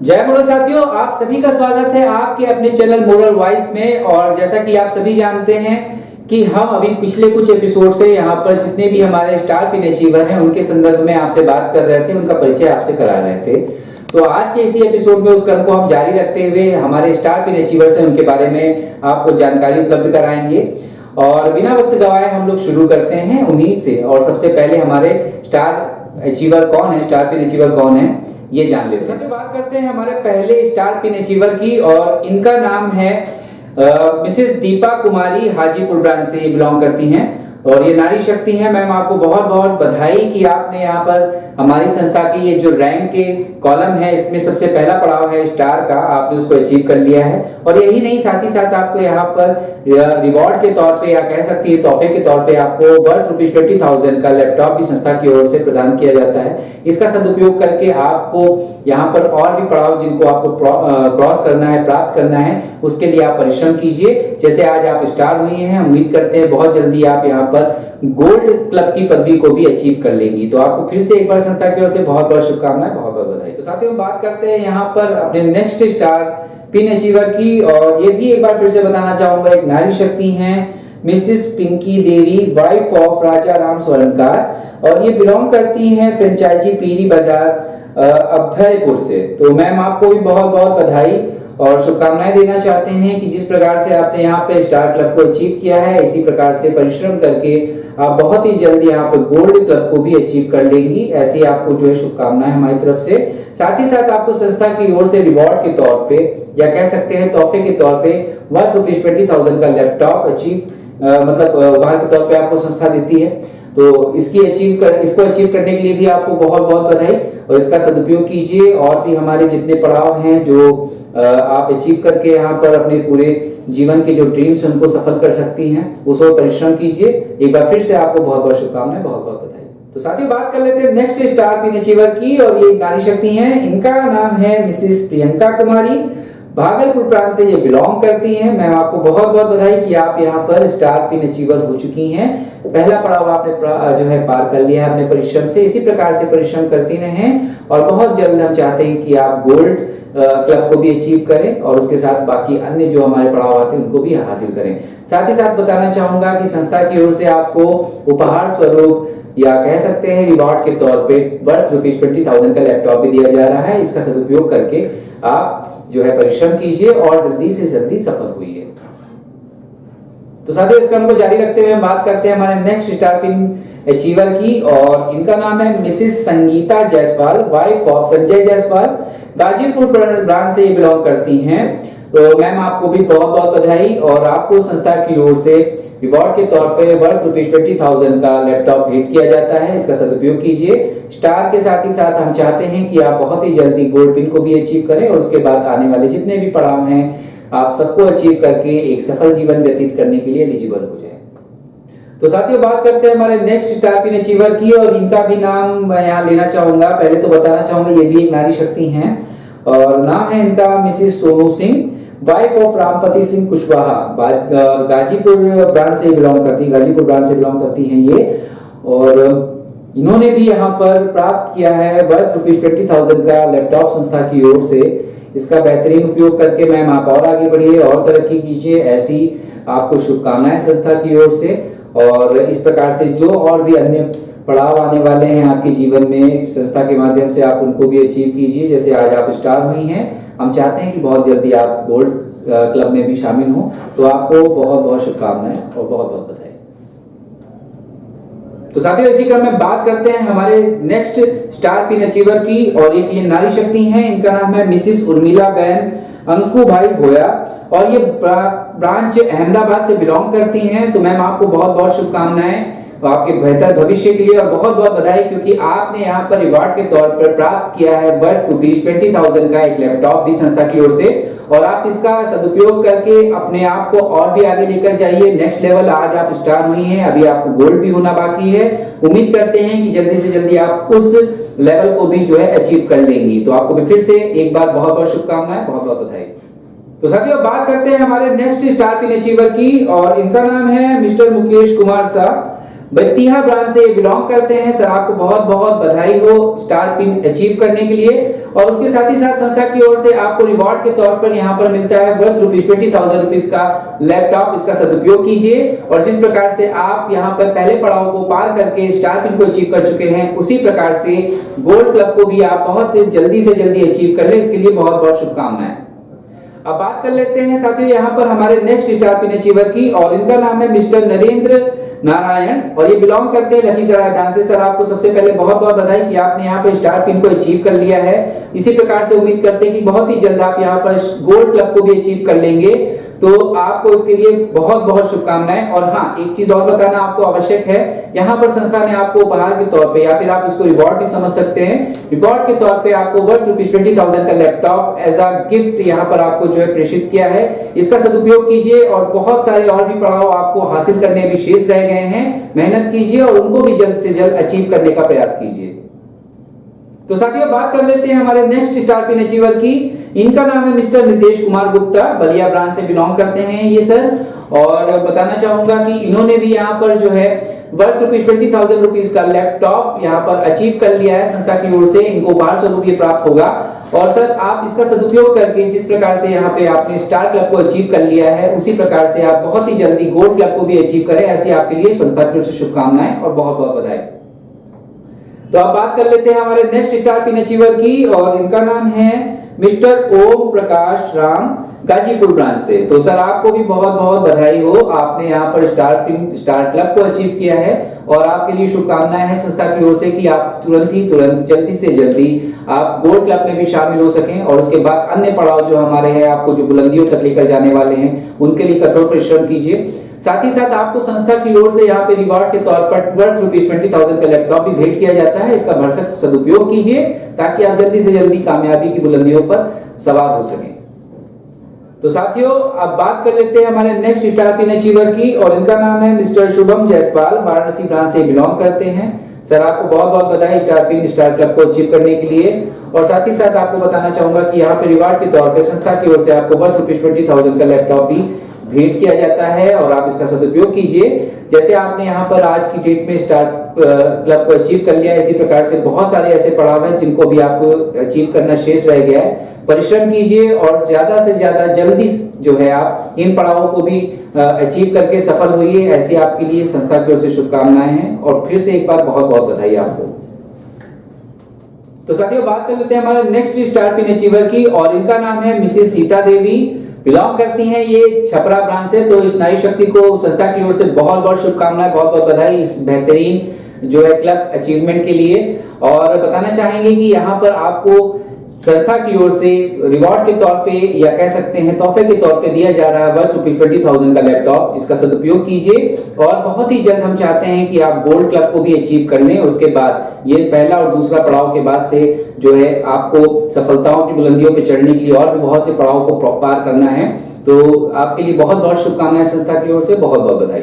जय मोरल साथियों, आप सभी का स्वागत है आपके अपने चैनल मोरल वॉइस में। और जैसा कि आप सभी जानते हैं कि हम अभी पिछले कुछ एपिसोड से यहाँ पर जितने भी हमारे स्टार पिन अचीवर हैं उनके संदर्भ में आपसे बात कर रहे थे, उनका परिचय आपसे करा रहे थे। तो आज के इसी एपिसोड में उस क्रम को हम जारी रखते हुए हमारे स्टार पिन अचीवर से उनके बारे में आपको जानकारी उपलब्ध कराएंगे। और बिना वक्त गवाए हम लोग शुरू करते हैं उन्हीं से। और सबसे पहले हमारे स्टार अचीवर कौन है, स्टार पिन अचीवर कौन है, ये जान लेते हैं। बात करते हैं हमारे पहले स्टार पिन अचीवर की, और इनका नाम है मिसेस दीपा कुमारी। हाजीपुर ब्रांच से ये बिलोंग करती हैं और ये नारी शक्ति हैं। मैम, आपको बहुत बहुत बधाई कि आपने यहाँ पर हमारी संस्था की ये जो रैंक के कॉलम है इसमें सबसे पहला पड़ाव है स्टार का, आपने उसको अचीव कर लिया है। और यही नहीं, साथ ही साथ आपको यहाँ पर रिवॉर्ड के तौर पे या कह सकती है तोहफे के तौर पे आपको वर्थ ₹20,000 का लैपटॉप भी संस्था की ओर से प्रदान किया जाता है। इसका सदुपयोग करके आपको यहाँ पर और भी पड़ाव जिनको आपको क्रॉस करना है, प्राप्त करना है, उसके लिए आप परिश्रम कीजिए। जैसे आज आप स्टार हुई हैं, उम्मीद करते हैं बहुत जल्दी आप यहाँ पर गोल्ड क्लब की पदवी को भी अचीव कर लेंगी। तो आपको फिर से एक बार संस्था की ओर से बहुत बहुत शुभकामनाएं, बहुत बहुत बधाई। तो साथियों, बात करते हैं यहाँ पर अपने नेक्स्ट स्टार पिन अचीवर की, और ये भी एक बार फिर से बताना चाहूंगा, एक नारी शक्ति हैं Mrs Pinky Devi, wife of Raja Ram Swarnkar, और ये बिलोंग करती हैं फ्रेंचाइजी पीरी बाजार अभयपुर से। तो मैम, आपको भी बहुत बहुत बधाई और शुभकामनाएं देना चाहते हैं कि जिस प्रकार से आपने यहाँ पे स्टार क्लब को अचीव किया है, इसी प्रकार से परिश्रम करके आप बहुत ही जल्द यहाँ पे गोल्ड क्लब को भी अचीव कर लेंगी। ऐसी आपको जो है शुभकामनाएं हमारी तरफ से। साथ ही साथ आपको संस्था की ओर से रिवॉर्ड के तौर पे या कह सकते हैं तोहफे के तौर पे वर्थ ₹20,000 का लैपटॉप मतलब उपहार के तौर पे आपको संस्था देती है। तो इसको अचीव करने के लिए भी आपको बहुत बहुत बधाई, और इसका सदुपयोग कीजिए। और भी हमारे जितने पड़ाव हैं जो आप अचीव करके यहाँ पर अपने पूरे जीवन के जो ड्रीम्स हैं उनको सफल कर सकती हैं, उस ओर परिश्रम कीजिए। एक बार फिर से आपको बहुत बहुत शुभकामनाएं, बहुत बहुत बधाई। तो साथियों, बात कर लेते हैं नेक्स्ट स्टार पिन अचीवर की, और ये नारी शक्ति हैं। इनका नाम है मिसेस प्रियंका कुमारी, भागलपुर प्रांत से ये बिलोंग करती हैं। मैं आपको बहुत बहुत बधाई कि आप यहाँ पर स्टार पिन अचीवर हो चुकी हैं। पहला पड़ाव आपने जो है पार कर लिया है अपने परिश्रम से। इसी प्रकार से परिश्रम करती रहें, और बहुत जल्द हम चाहते हैं कि आप गोल्ड क्लब को भी अचीव करें, और उसके साथ बाकी अन्य जो हमारे पड़ाव आते हैं उनको भी हासिल करें। साथ ही साथ बताना चाहूंगा कि संस्था की ओर से आपको उपहार स्वरूप या कह सकते हैं रिवॉर्ड के तौर पे वर्थ ₹20,000 का लैपटॉप भी दिया जा रहा है। इसका सदुपयोग करके आप जो है परिश्रम कीजिए और जल्दी से जल्दी सफल होइए। तो साथियों, इस क्रम को जारी रखते हुए हम बात करते हैं हमारे नेक्स्ट स्टार पिन अचीवर की, और इनका नाम है Mrs Sangeeta Jaiswal, wife of Sanjay Jaiswal, Ghazipur branch से ये बिलोंग करती हैं। तो मैम, आपको भी बहुत बहुत बधाई, और आपको संस्था की ओर से रिवॉर्ड के तौर पे वर्थ ₹20,000 का लैपटॉप भेंट किया जाता है। इसका सदुपयोग कीजिए। स्टार के साथ ही साथ हम चाहते हैं कि आप बहुत ही जल्दी गोल्ड पिन को भी अचीव करें, और उसके बाद आने वाले जितने भी पड़ाव हैं आप सबको अचीव करके एक सफल जीवन व्यतीत करने के लिए एलिजिबल हो जाए। तो साथियों, बात करते हैं हमारे नेक्स्ट स्टार पिन अचीवर की, और इनका भी नाम मैं यहाँ लेना चाहूंगा। पहले तो बताना चाहूंगा ये भी एक नारी शक्ति हैं, और नाम है इनका Mrs Sonu Singh, wife of Rampati Singh Kushwaha, Ghazipur branch से बिलोंग करती हैं ये। और इन्होंने भी यहाँ पर प्राप्त किया है वर्थ ₹20,000 का लैपटॉप संस्था की ओर से। इसका बेहतरीन उपयोग करके मैम आप और आगे बढ़िए और तरक्की कीजिए, ऐसी आपको शुभकामनाएं संस्था की ओर से। और इस प्रकार से जो और भी अन्य पड़ाव आने वाले हैं आपके जीवन में, संस्था के माध्यम से आप उनको भी अचीव कीजिए। जैसे आज आप स्टार हुई हैं, हम चाहते हैं कि बहुत जल्दी आप गोल्ड क्लब में भी शामिल हों। तो आपको बहुत बहुत शुभकामनाएं और बहुत बहुत बधाई। तो साथियों, इसी क्रम में बात करते हैं हमारे नेक्स्ट स्टार पिन अचीवर की, और एक ये नारी शक्ति हैं। इनका नाम है मिसिस उर्मिला बहन अंकु भाई भोया, और ये ब्रांच अहमदाबाद से बिलोंग करती हैं। तो मैम, आपको बहुत बहुत शुभकामनाएं आपके बेहतर भविष्य के लिए, और बहुत बहुत बधाई क्योंकि आपने यहाँ पर रिवॉर्ड के तौर पर प्राप्त किया है वर्थ ₹20,000 का एक लैपटॉप भी संस्था की ओर से। और आप इसका सदुपयोग करके अपने आप को और भी आगे लेकर जाइए, नेक्स्ट लेवल। आज आप स्टार हुई हैं, अभी आपको गोल्ड भी होना बाकी है। उम्मीद करते हैं कि जल्दी से जल्दी आप उस लेवल को भी जो है अचीव कर लेंगी। तो आपको भी फिर से एक बार बहुत बहुत शुभकामनाएं, बहुत बहुत बधाई। तो साथियों, बात करते हैं हमारे नेक्स्ट स्टार पिन अचीवर की, और इनका नाम है मिस्टर मुकेश कुमार शाह, बतिया ब्रांच से बिलोंग करते हैं। सर आपको बहुत बहुत बधाई हो स्टार पिन अचीव करने के लिए। और उसके साथ ही साथ संस्था की ओर से आपको रिवॉर्ड के तौर पर यहाँ पर मिलता है वर्थ ₹20,000 का लैपटॉप। इसका सदुपयोग कीजिए और जिस प्रकार से आप यहाँ पर पहले पड़ाव को पार करके स्टार पिन को अचीव कर चुके हैं, उसी प्रकार से गोल्ड क्लब को भी आप बहुत से जल्दी अचीव कर ले। इसके लिए बहुत बहुत शुभकामनाएं। अब बात कर लेते हैं साथियों यहाँ पर हमारे नेक्स्ट स्टार पिन अचीवर की, और इनका नाम है मिस्टर नरेंद्र नारायण और ये बिलोंग करते हैं लखीसराय ब्रांच से। सर आपको सबसे पहले बहुत बहुत बधाई कि आपने यहाँ पे स्टार पिन को अचीव कर लिया है। इसी प्रकार से उम्मीद करते हैं कि बहुत ही जल्द आप यहाँ पर गोल्ड क्लब को भी अचीव कर लेंगे, तो आपको इसके लिए बहुत बहुत शुभकामनाएं। और हाँ, एक चीज और बताना आपको आवश्यक है, यहाँ पर संस्था ने आपको उपहार के तौर पे या फिर आप इसको रिवॉर्ड भी समझ सकते हैं, रिवॉर्ड के तौर पे आपको वर्थ ₹20,000 का लैपटॉप एज अ गिफ्ट यहाँ पर आपको जो है प्रेषित किया है। इसका सदुपयोग कीजिए और बहुत सारे और भी पड़ाव आपको हासिल करने भी शेष रह गए हैं। मेहनत कीजिए और उनको भी जल्द से जल्द अचीव करने का प्रयास कीजिए। तो साथियों बात कर लेते हैं हमारे नेक्स्ट स्टार पिन अचीवर की। इनका नाम है मिस्टर नितेश कुमार गुप्ता, बलिया ब्रांच से बिलोंग करते हैं ये सर। और बताना चाहूंगा कि इन्होंने भी यहाँ पर जो है वर्थ ₹20,000 का लैपटॉप यहाँ पर अचीव कर लिया है। संस्था की ओर से इनको उपहार स्वरूप ये प्राप्त होगा। और सर आप इसका सदुपयोग करके जिस प्रकार से यहाँ पे आपने स्टार क्लब को अचीव कर लिया है, उसी प्रकार से आप बहुत ही जल्दी गोल्ड क्लब को भी अचीव करें, ऐसी आपके लिए संस्था की ओर से शुभकामनाएं और बहुत बहुत बधाई। तो अब बात कर लेते हैं हमारे नेक्स्ट स्टार पिन अचीवर की, और इनका नाम है मिस्टर ओम प्रकाश राम, गाजीपुर ब्रांच से। तो सर आपको भी बहुत बहुत बधाई हो, आपने यहाँ पर स्टार क्लब को अचीव किया है और आपके लिए शुभकामनाएं हैं संस्था की ओर से कि आप तुरंत जल्दी से जल्दी आप गोल्ड क्लब में भी शामिल हो सकें। और उसके बाद अन्य पड़ाव जो हमारे हैं, आपको जो बुलंदियों तक लेकर जाने वाले हैं, उनके लिए कठोर परिश्रम कीजिए। साथ ही साथ आपको संस्था की ओर से यहाँ पे रिवॉर्ड के तौर पर वर्थ ₹20,000 का लैपटॉप भी भेंट किया जाता है। इसका भरसक सदुपयोग कीजिए ताकि आप जल्दी से जल्दी कामयाबी की बुलंदियों पर सवार हो सकें। तो साथियों अब बात कर लेते हैं हमारे नेक्स्ट स्टार पिन अचीवर की, और इनका नाम है मिस्टर शुभम जायसवाल, वाराणसी ब्रांच से बिलोंग करते हैं। सर आपको बहुत बहुत बधाई स्टार क्लब को अचीव करने के लिए। और साथ ही साथ आपको बताना चाहूंगा कि यहाँ पे रिवॉर्ड के तौर पे संस्था की ओर से आपको वर्थ ₹20,000 का लैपटॉप भी भेंट किया जाता है और आप इसका सदुपयोग कीजिए। जैसे आपने यहाँ पर आज की डेट में स्टार क्लब को अचीव कर लिया, इसी प्रकार से बहुत सारे ऐसे पड़ाव हैं जिनको भी आपको अचीव करना शेष रह गया है। परिश्रम कीजिए और ज्यादा से ज्यादा जल्दी जो है आप इन पड़ावों को भी अचीव करके सफल होइए, ऐसी आपके लिए संस्था की ओर से शुभकामनाएं हैं। और फिर से एक बार बहुत बहुत बधाई आपको। तो साथियों बात कर लेते हैं हमारे नेक्स्ट स्टार पिन अचीवर की, और इनका नाम है मिसेस सीता देवी, बिलोंग करती हैं ये छपरा ब्रांच से। तो इस नारी शक्ति को संस्था की ओर से बहुत बहुत शुभकामनाएं, बहुत बहुत बधाई इस बेहतरीन जो है क्लब अचीवमेंट के लिए। और बताना चाहेंगे कि यहाँ पर आपको संस्था की ओर से रिवॉर्ड के तौर पे या कह सकते हैं तोहफे के तौर पे दिया जा रहा है वर्थ ₹20,000 का लैपटॉप। इसका सदुपयोग कीजिए और बहुत ही जल्द हम चाहते हैं कि आप गोल्ड क्लब को भी अचीव कर लें। उसके बाद ये पहला और दूसरा पड़ाव के बाद से जो है आपको सफलताओं की बुलंदियों पे चढ़ने के लिए और भी बहुत से पड़ाव को पार करना है। तो आपके लिए बहुत बहुत शुभकामनाएं संस्था की ओर से, बहुत बहुत बधाई।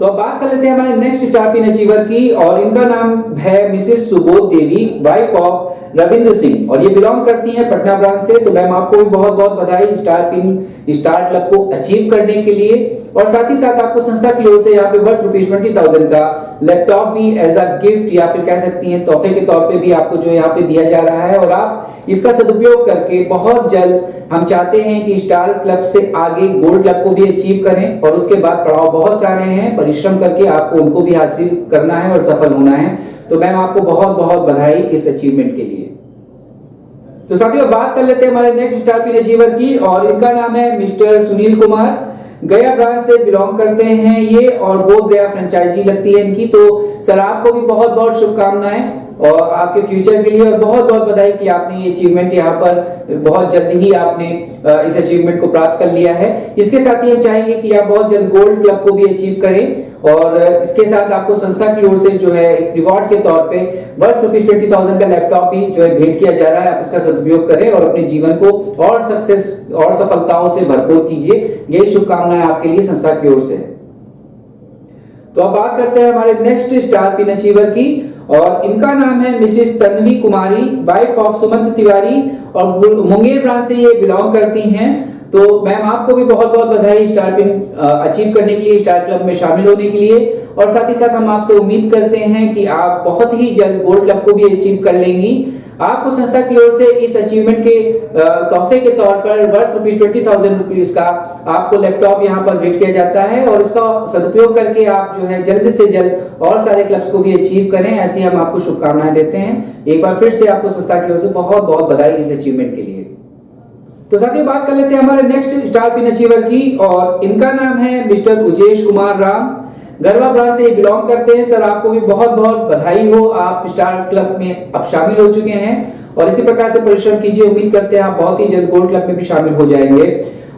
तो अब बात कर लेते हैं हमारे नेक्स्ट स्टार पिन अचीवर की, और इनका नाम है Mrs Subodh Devi, wife of Ravindra Singh, और ये बिलोंग करती हैं पटना ब्रांच से। तो मैम आपको भी बहुत बहुत बधाई स्टार क्लब को अचीव करने के लिए। और साथ ही साथ आपको संस्था की ओर से यहाँ पे वर्थ ₹20,000 का लैपटॉप भी एज अ गिफ्ट या फिर कह सकती हैं तोहफे के तौर पे भी आपको जो यहाँ पे दिया जा रहा है। और आप इसका सदुपयोग करके बहुत जल्द हम चाहते हैं कि स्टार क्लब से आगे गोल्ड क्लब को भी अचीव करें। और उसके बाद पड़ाव बहुत सारे हैं, परिश्रम करके आपको उनको भी हासिल करना है और सफल होना है। तो मैम आपको बहुत बहुत बधाई इस अचीवमेंट के लिए। तो साथियों बात कर लेते हैं हमारे नेक्स्ट स्टार पिन अचीवर की, और इनका नाम है मिस्टर सुनील कुमार, गया ब्रांच से बिलोंग करते हैं ये, और बोध गया फ्रेंचाइजी लगती है इनकी। तो सर आपको भी बहुत बहुत शुभकामनाएं और आपके फ्यूचर के लिए, और बहुत बहुत बधाई कि आपने ये अचीवमेंट यहाँ पर बहुत जल्दी ही आपने इस अचीवमेंट को प्राप्त कर लिया है। इसके साथ ही हम चाहेंगे कि आप बहुत जल्द गोल्ड क्लब को भी अचीव करें। और इसके साथ आपको संस्था की ओर से जो है एक रिवॉर्ड के तौर पे वर्थ ₹20,000 का लैपटॉप भी जो है भेंट किया जा रहा है। आप इसका सदुपयोग करें और अपने जीवन को और सक्सेस और सफलताओं से भरपूर कीजिए। यही शुभकामनाएं आपके लिए संस्था की ओर से है। तो अब बात करते हैं हमारे नेक्स्ट स्टार पिन अचीवर की, और इनका नाम है Mrs Tanvi Kumari, wife of Sumant Tiwari, और मुंगेर ब्रांच से ये बिलोंग करती हैं। तो मैम आपको भी बहुत बहुत बधाई स्टार पिन अचीव करने के लिए, स्टार क्लब में शामिल होने के लिए। और साथ ही साथ हम आपसे उम्मीद करते हैं कि आप बहुत ही जल्द गोल्ड क्लब को भी अचीव कर लेंगी। आपको संस्था की ओर से इस अचीवमेंट के तोहफे के तौर पर वर्थ ₹20,000 का आपको लैपटॉप यहाँ पर भेंट किया जाता है और इसका सदुपयोग करके आप जो है जल्द से जल्द और सारे क्लब्स को भी अचीव करें, ऐसी हम आपको शुभकामनाएं देते हैं। एक बार फिर से आपको संस्था की ओर से बहुत बहुत बधाई इस अचीवमेंट के लिए। तो साथियों बात कर लेते हैं हमारे नेक्स्ट स्टार पिन अचीवर की और इनका नाम है मिस्टर उजेश कुमार राम। गरबा ब्रांच से बिलोंग करते हैं। सर आपको भी बहुत बहुत बधाई हो, आप स्टार क्लब में अब शामिल हो चुके हैं और इसी प्रकार से परिश्रम कीजिए। उम्मीद करते हैं आप बहुत ही जल्द गोल्ड क्लब में भी शामिल हो जाएंगे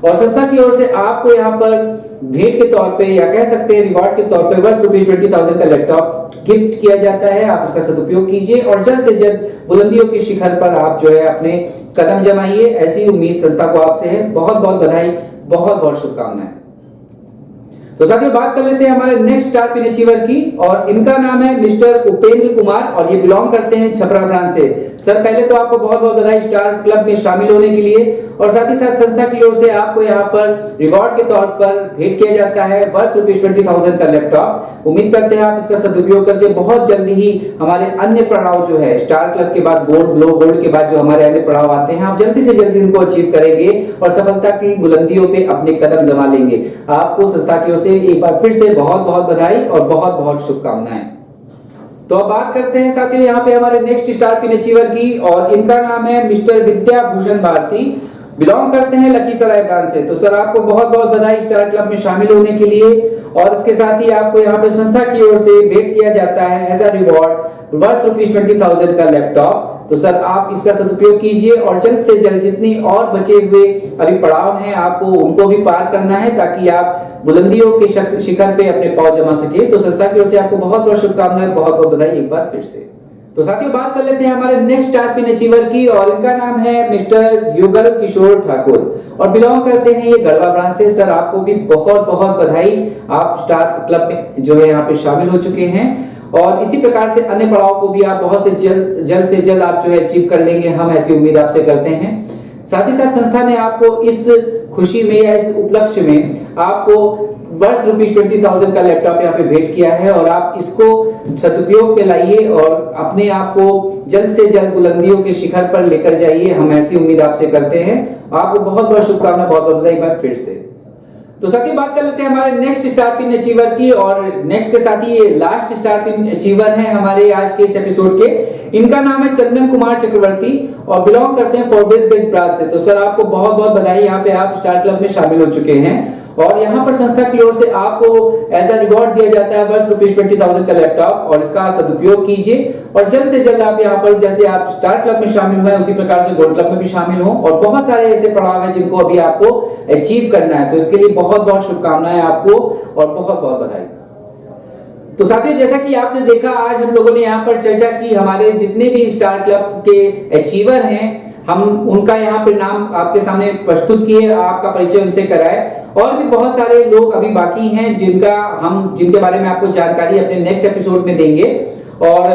और संस्था की ओर से आपको यहाँ पर भेंट के तौर पे या कह सकते हैं रिवॉर्ड के तौर पे वर्थ ₹20,000 का लैपटॉप गिफ्ट किया जाता है। आप इसका सदुपयोग कीजिए और जल्द से जल्द बुलंदियों के शिखर पर आप जो है अपने कदम जमाइए, ऐसी उम्मीद संस्था को आपसे है। बहुत बहुत बधाई, बहुत बहुत शुभकामनाएं। तो साथियों बात कर लेते हैं हमारे नेक्स्ट स्टार पिन अचीवर की और इनका नाम है मिस्टर उपेंद्र कुमार और ये बिलोंग करते हैं छपरा ब्रांच से। सर पहले तो आपको बहुत बहुत बधाई स्टार क्लब में शामिल होने के लिए और साथ ही साथ संस्था की ओर से आपको यहाँ पर रिवॉर्ड के तौर पर भेंट किया जाता है वर्थ ₹20,000 का लैपटॉप। उम्मीद करते हैं आप इसका सदुपयोग करके बहुत जल्दी ही हमारे अन्य पड़ाव जो है स्टार क्लब के बाद गोल्ड, ब्लो गोल्ड के बाद जो हमारे अन्य पड़ाव आते हैं आप जल्दी से जल्दी उनको अचीव करेंगे और सफलता की बुलंदियों पे अपने कदम जमा लेंगे। आपको संस्था की ओर से एक बार फिर से बहुत बहुत बधाई और बहुत बहुत शुभकामनाएं। तो अब बात करते हैं साथियों यहाँ पे हमारे नेक्स्ट स्टार पिन अचीवर की और इनका नाम है मिस्टर विद्या भूषण भारती। बिलोंग करते हैं लखीसराय ब्रांच से। तो सर आपको बहुत बहुत बधाई स्टार क्लब में शामिल होने के लिए और इसके साथ ही आपको यहाँ पे संस्था की ओर से भेंट किया जाता है एज अ रिवॉर्ड वर्थ ₹20,000 का लैपटॉप। तो सर आप इसका सदुपयोग कीजिए और जल्द से जल्द जितनी और बचे हुए अभी पड़ाव हैं आपको उनको भी पार करना है ताकि आप बुलंदियों के शिखर पे अपने पांव जमा सके। तो संस्था की ओर से आपको बहुत बहुत शुभकामनाएं, बहुत बहुत बधाई एक बार फिर से। तो साथियों बात कर लेते हैं हमारे नेक्स्ट स्टार पिन अचीवर की और इनका नाम है मिस्टर युगल किशोर ठाकुर और बिलोंग करते हैं ये गढ़वा ब्रांच से। सर आपको भी बहुत बहुत बधाई, आप स्टार क्लब में जो है यहाँ पे शामिल हो चुके हैं और इसी प्रकार से अन्य पड़ाव को भी आप बहुत से जल्द से जल्द आप जो है अचीव कर लेंगे, हम ऐसी उम्मीद आपसे करते हैं। साथ ही साथ संस्था ने आपको इस खुशी में या इस उपलक्ष्य में आपको वर्थ ₹20,000 का लैपटॉप यहाँ पे भेंट किया है और आप इसको सदुपयोग में लाइए और अपने आप को जल्द से जल्द बुलंदियों के शिखर पर लेकर जाइए, हम ऐसी उम्मीद आपसे करते हैं। आपको बहुत बहुत शुभकामनाएं, बहुत बहुत बधाई एक बार फिर से। तो साथ ही बात कर लेते हैं हमारे नेक्स्ट स्टार पिन अचीवर की और नेक्स्ट के साथ ही ये लास्ट स्टार पिन अचीवर हैं हमारे आज के इस एपिसोड के। इनका नाम है चंदन कुमार चक्रवर्ती और बिलोंग करते हैं फोर्ब्रिज ब्रांच से। तो सर आपको बहुत बहुत बधाई, यहाँ पे आप स्टार क्लब में शामिल हो चुके हैं और यहाँ पर संस्था की ओर से आपको एज अ रिवॉर्ड दिया जाता है वर्थ ₹20,000 का लैपटॉप और इसका सदुपयोग कीजिए और जल्द से जल्द आप यहाँ पर जैसे आप स्टार क्लब में शामिल हुए उसी प्रकार से गोल्ड क्लब में भी शामिल हो और बहुत सारे ऐसे पड़ाव हैं जिनको अभी आपको अचीव करना है। तो इसके लिए बहुत बहुत शुभकामनाएं आपको और बहुत बहुत बधाई। तो साथियों जैसा कि आपने देखा आज हम लोगों ने यहाँ पर चर्चा की हमारे जितने भी स्टार क्लब के अचीवर हैं हम उनका यहाँ पे नाम आपके सामने प्रस्तुत किए, आपका परिचय उनसे कराए और भी बहुत सारे लोग अभी बाकी हैं जिनके बारे में आपको जानकारी अपने नेक्स्ट एपिसोड में देंगे। और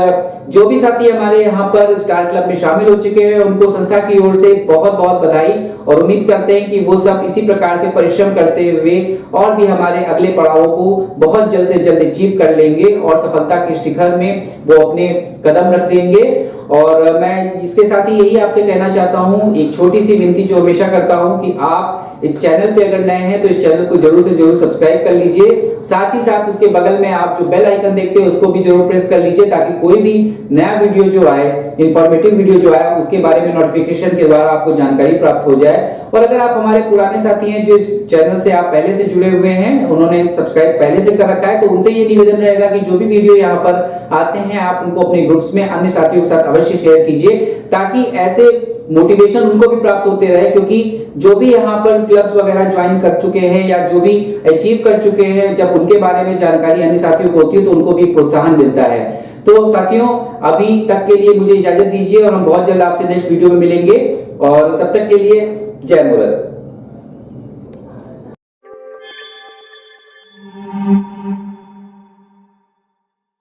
जो भी साथी हमारे यहाँ पर स्टार क्लब में शामिल हो चुके हैं उनको संस्था की ओर से बहुत बहुत बधाई और उम्मीद करते हैं कि वो सब इसी प्रकार से परिश्रम करते हुए और भी हमारे अगले पड़ावों को बहुत जल्द से जल्द अचीव कर लेंगे और सफलता के शिखर में वो अपने कदम रख देंगे। और मैं इसके साथ ही यही आपसे कहना चाहता हूँ, एक छोटी सी विनती जो हमेशा करता हूँ कि आप इस चैनल पे अगर नए हैं तो इस चैनल को जरूर से जरूर सब्सक्राइब कर लीजिए। साथ ही साथ उसके बगल में आप जो बेल आइकन देखते हैं उसको भी जरूर प्रेस कर लीजिए ताकि कोई भी नया वीडियो जो आए, इंफॉर्मेटिव वीडियो जो आए उसके बारे में नोटिफिकेशन के द्वारा आपको जानकारी प्राप्त हो जाए। और अगर आप हमारे पुराने साथी हैं जो इस चैनल से आप पहले से जुड़े हुए हैं, उन्होंने सब्सक्राइब पहले से कर रखा है, तो उनसे ये निवेदन रहेगा कि जो भी वीडियो यहाँ पर आते हैं आप उनको अपने ग्रुप्स में अन्य साथियों के साथ अवश्य शेयर कीजिए ताकि ऐसे मोटिवेशन उनको भी प्राप्त होते रहे। क्योंकि जो भी यहाँ पर क्लब्स वगैरह ज्वाइन कर चुके हैं या जो भी अचीव कर चुके हैं, जब उनके बारे में जानकारी अन्य साथियों को होती है तो उनको भी प्रोत्साहन मिलता है। तो साथियों अभी तक के लिए मुझे इजाजत दीजिए और हम बहुत जल्द आपसे नेक्स्ट वीडियो में मिलेंगे और तब तक के लिए जय मुराद।